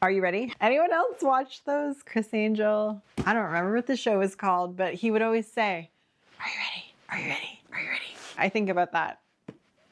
Are you ready? Anyone else watch those? Chris Angel? I don't remember what the show was called, but he would always say, are you ready? Are you ready? Are you ready? I think about that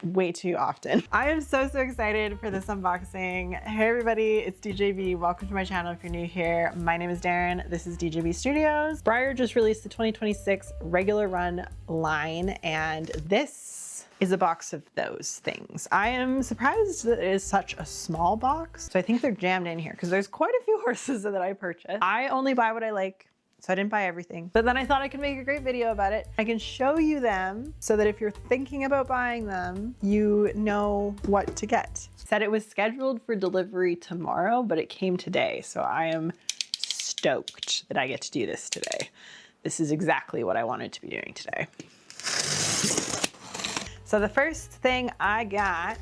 way too often. I am so excited for this unboxing. Hey everybody, it's DeeJayBe. Welcome to my channel if you're new here. My name is Daryn. This is DeeJayBe Studios. Breyer just released the 2026 regular run line, and this is a box of those things. I am surprised that it is such a small box. So I think they're jammed in here because there's quite a few horses that I purchased. I only buy what I like, so I didn't buy everything. But then I thought I could make a great video about it. I can show you them so that if you're thinking about buying them, you know what to get. Said it was scheduled for delivery tomorrow, but it came today. So I am stoked that I get to do this today. This is exactly what I wanted to be doing today. So the first thing I got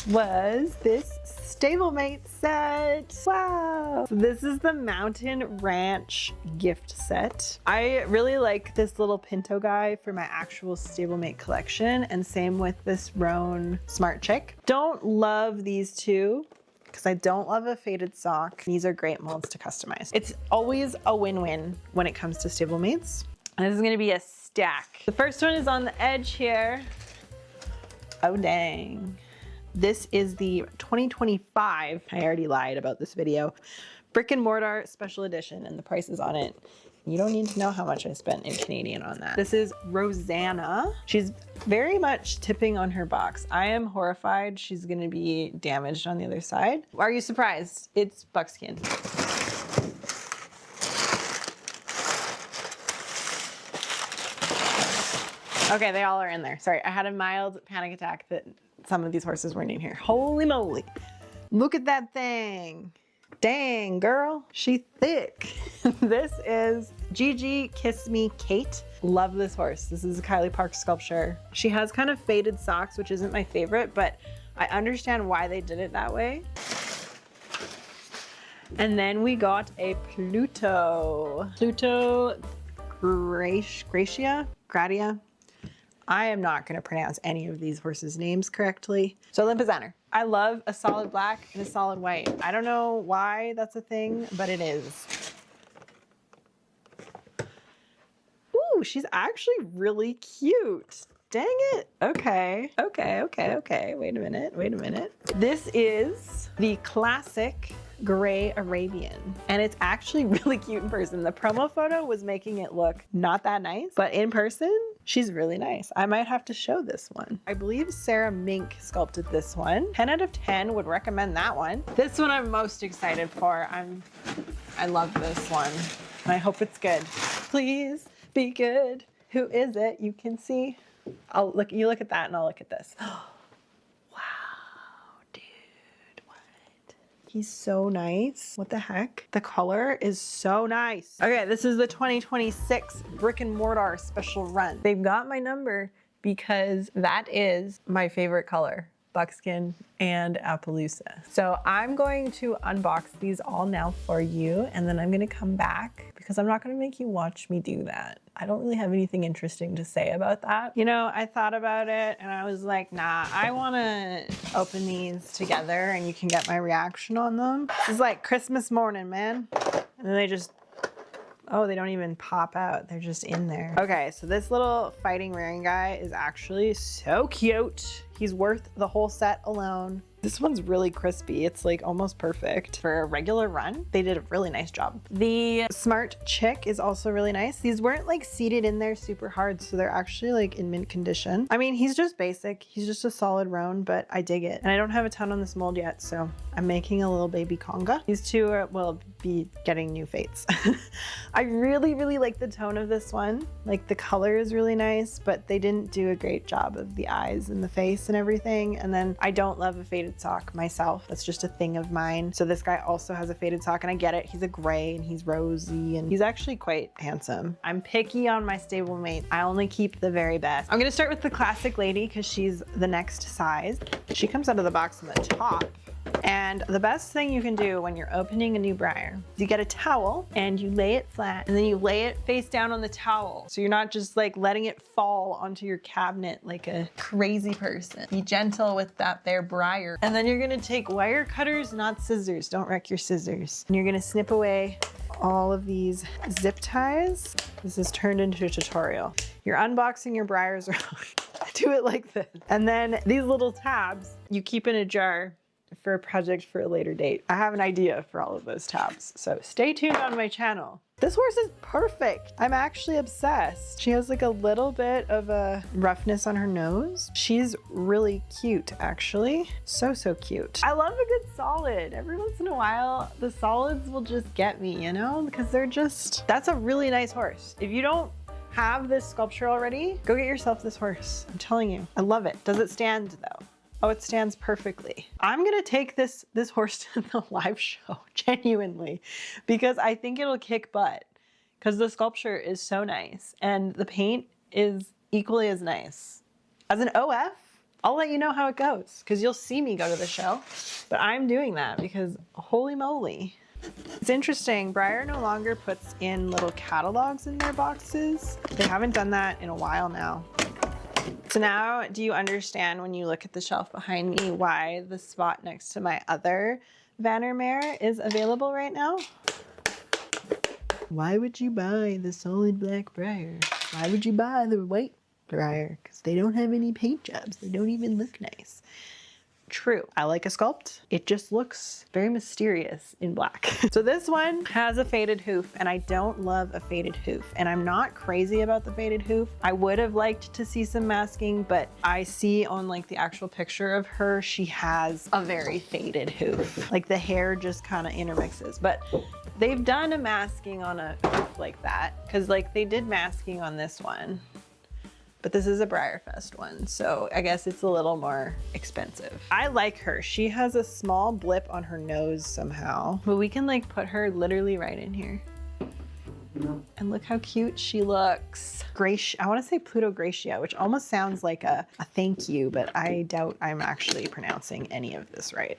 was this stablemate set. Wow. So this is the Mountain Ranch gift set. I really like this little Pinto guy for my actual stablemate collection, and same with this Roan Smart Chick. Don't love these two because I don't love a faded sock. These are great molds to customize. It's always a win-win when it comes to stablemates. And this is gonna be a stack. The first one is on the edge here. Oh dang. This is the 2025, I already lied about this video, Brick and Mortar Special Edition, and the price is on it. You don't need to know how much I spent in Canadian on that. This is Rosanna. She's very much tipping on her box. I am horrified she's gonna be damaged on the other side. Are you surprised? It's buckskin. Okay, they all are in there. Sorry, I had a mild panic attack that some of these horses weren't in here. Holy moly. Look at that thing. Dang, girl, she thick. This is Gigi Kiss Me Kate. Love this horse. This is a Kylie Park sculpture. She has kind of faded socks, which isn't my favorite, but I understand why they did it that way. And then we got a Pluto. Pluto Gratia? I am not gonna pronounce any of these horses' names correctly. So Limpizzaner. I love a solid black and a solid white. I don't know why that's a thing, but it is. Ooh, she's actually really cute. Dang it. Okay. Wait a minute. This is the classic gray Arabian, and it's actually really cute in person. The promo photo was making it look not that nice, but in person, she's really nice. I might have to show this one. I believe Sarah Mink sculpted this one. 10 out of 10 would recommend that one. This one I'm most excited for. I love this one. I hope it's good. Please be good. Who is it? You can see. You look at that and I'll look at this. He's so nice. What the heck? The color is so nice. Okay, this is the 2026 Brick and Mortar Special Run. They've got my number because that is my favorite color, buckskin and Appaloosa. So I'm going to unbox these all now for you, and then I'm gonna come back because I'm not gonna make you watch me do that. I don't really have anything interesting to say about that. You know, I thought about it and I was like, nah, I wanna open these together and you can get my reaction on them. This is like Christmas morning, man. And then they just, oh, they don't even pop out. They're just in there. Okay, so this little fighting rearing guy is actually so cute. He's worth the whole set alone. This one's really crispy. It's like almost perfect for a regular run. They did a really nice job. The Smart Chick is also really nice. These weren't like seated in there super hard, so they're actually like in mint condition. I mean, he's just basic. He's just a solid roan, but I dig it. And I don't have a ton on this mold yet, so I'm making a little baby conga. These two will be getting new fates. I really like the tone of this one. Like the color is really nice, but they didn't do a great job of the eyes and the face and everything. And then I don't love a faded sock myself. That's just a thing of mine. So this guy also has a faded sock, and I get it. He's a gray and he's rosy and he's actually quite handsome. I'm picky on my stablemate. I only keep the very best. I'm gonna start with the classic lady because she's the next size. She comes out of the box on the top And the best thing you can do when you're opening a new Breyer, you get a towel and you lay it flat and then you lay it face down on the towel. So you're not just like letting it fall onto your cabinet like a crazy person. Be gentle with that there Breyer. And then you're gonna take wire cutters, not scissors. Don't wreck your scissors. And you're gonna snip away all of these zip ties. This is turned into a tutorial. You're unboxing your Breyers wrong. Do it like this. And then these little tabs you keep in a jar for a project for a later date. I have an idea for all of those tabs, so stay tuned on my channel. This horse is perfect. I'm actually obsessed. She has like a little bit of a roughness on her nose. She's really cute, actually. So cute. I love a good solid. Every once in a while, the solids will just get me, you know? Because they're just, that's a really nice horse. If you don't have this sculpture already, go get yourself this horse. I'm telling you, I love it. Does it stand though? Oh, it stands perfectly. I'm gonna take this horse to the live show, genuinely, because I think it'll kick butt, because the sculpture is so nice and the paint is equally as nice. As an OF, I'll let you know how it goes, because you'll see me go to the show, but I'm doing that because holy moly. It's interesting, Breyer no longer puts in little catalogs in their boxes. They haven't done that in a while now. So now, do you understand when you look at the shelf behind me why the spot next to my other Vandermeer is available right now? Why would you buy the solid black Breyer? Why would you buy the white Breyer? Because they don't have any paint jobs. They don't even look nice. True. I like a sculpt. It just looks very mysterious in black. So this one has a faded hoof, and I don't love a faded hoof, and I'm not crazy about the faded hoof. I would have liked to see some masking, but I see on like the actual picture of her, she has a very faded hoof. Like the hair just kind of intermixes, but they've done a masking on a hoof like that, because like they did masking on this one. But this is a BREYERFEST one, so I guess it's a little more expensive. I like her. She has a small blip on her nose somehow, but we can like put her literally right in here. And look how cute she looks. I want to say Pluto Gracia, which almost sounds like a thank you, but I doubt I'm actually pronouncing any of this right.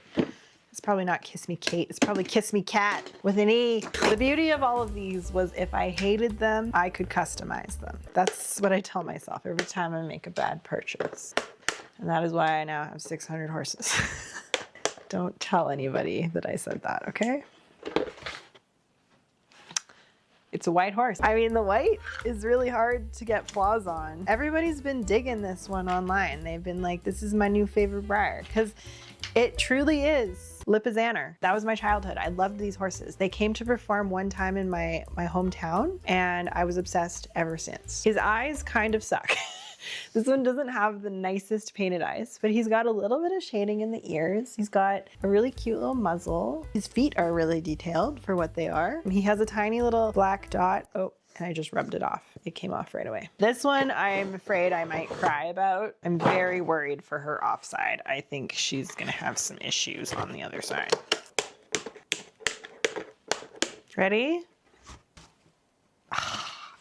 It's probably not Kiss Me Kate, it's probably Kiss Me Cat with an E. The beauty of all of these was if I hated them, I could customize them. That's what I tell myself every time I make a bad purchase. And that is why I now have 600 horses. Don't tell anybody that I said that, okay? It's a white horse. I mean, the white is really hard to get flaws on. Everybody's been digging this one online. They've been like, this is my new favorite Breyer, because it truly is Lipizzaner. That was my childhood. I loved these horses. They came to perform one time in my hometown, and I was obsessed ever since. His eyes kind of suck. This one doesn't have the nicest painted eyes, but he's got a little bit of shading in the ears. He's got a really cute little muzzle. His feet are really detailed for what they are. He has a tiny little black dot. Oh, and I just rubbed it off. It came off right away. This one, I'm afraid I might cry about. I'm very worried for her offside. I think she's gonna have some issues on the other side. Ready?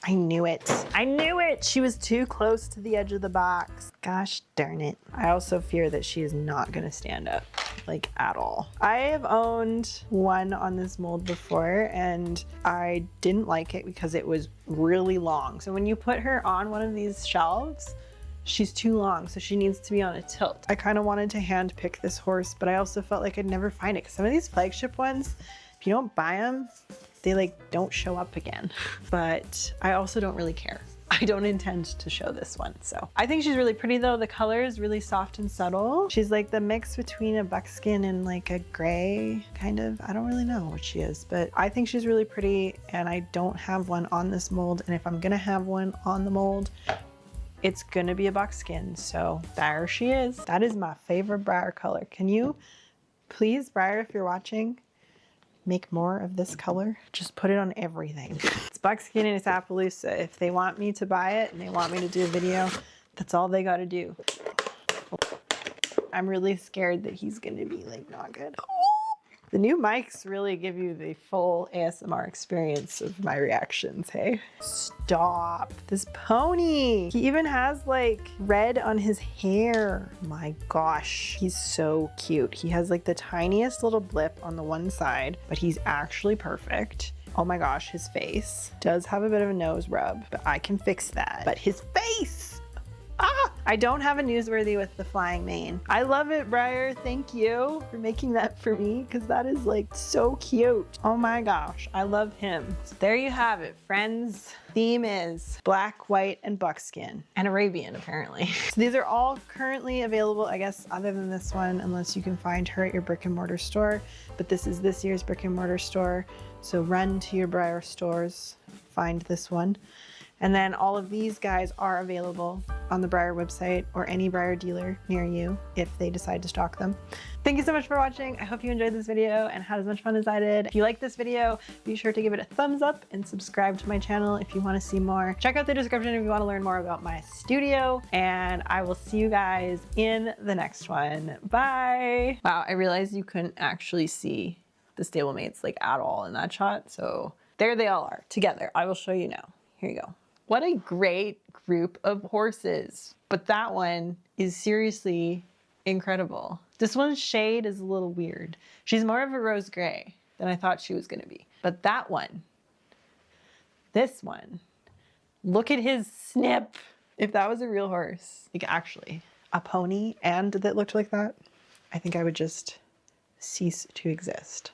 I knew it. I knew it. She was too close to the edge of the box. Gosh darn it. I also fear that she is not gonna stand up, like at all. I have owned one on this mold before, and I didn't like it because it was really long. So when you put her on one of these shelves, she's too long, so she needs to be on a tilt. I kind of wanted to hand pick this horse, but I also felt like I'd never find it, because some of these flagship ones, if you don't buy them, they like don't show up again. But I also don't really care. I don't intend to show this one. So I think she's really pretty though. The color is really soft and subtle. She's like the mix between a buckskin and like a gray kind of. I don't really know what she is, but I think she's really pretty, and I don't have one on this mold. And if I'm gonna have one on the mold, it's gonna be a buckskin. So there she is. That is my favorite Breyer color. Can you please, Breyer, if you're watching, make more of this color? Just put it on everything. It's buckskin and it's Appaloosa. If they want me to buy it and they want me to do a video, that's all they gotta do. I'm really scared that he's gonna be like not good. The new mics really give you the full ASMR experience of my reactions, hey? Stop. This pony. He even has like red on his hair. My gosh, he's so cute. He has like the tiniest little blip on the one side, but he's actually perfect. Oh my gosh, his face does have a bit of a nose rub, but I can fix that. But his face! Ah! I don't have a newsworthy with the flying mane. I love it, Breyer. Thank you for making that for me, because that is like so cute. Oh my gosh, I love him. So there you have it, friends. Theme is black, white, and buckskin. And Arabian, apparently. So these are all currently available, I guess, other than this one, unless you can find her at your brick and mortar store. But this is this year's brick and mortar store. So run to your Breyer stores, find this one. And then all of these guys are available on the Breyer website or any Breyer dealer near you if they decide to stock them. Thank you so much for watching. I hope you enjoyed this video and had as much fun as I did. If you like this video, be sure to give it a thumbs up and subscribe to my channel if you want to see more. Check out the description if you want to learn more about my studio, and I will see you guys in the next one. Bye. Wow, I realized you couldn't actually see the stablemates like at all in that shot. So there they all are together. I will show you now. Here you go. What a great group of horses. But that one is seriously incredible. This one's shade is a little weird. She's more of a rose gray than I thought she was gonna be. But that one, this one, look at his snip. If that was a real horse, like actually a pony and that looked like that, I think I would just cease to exist.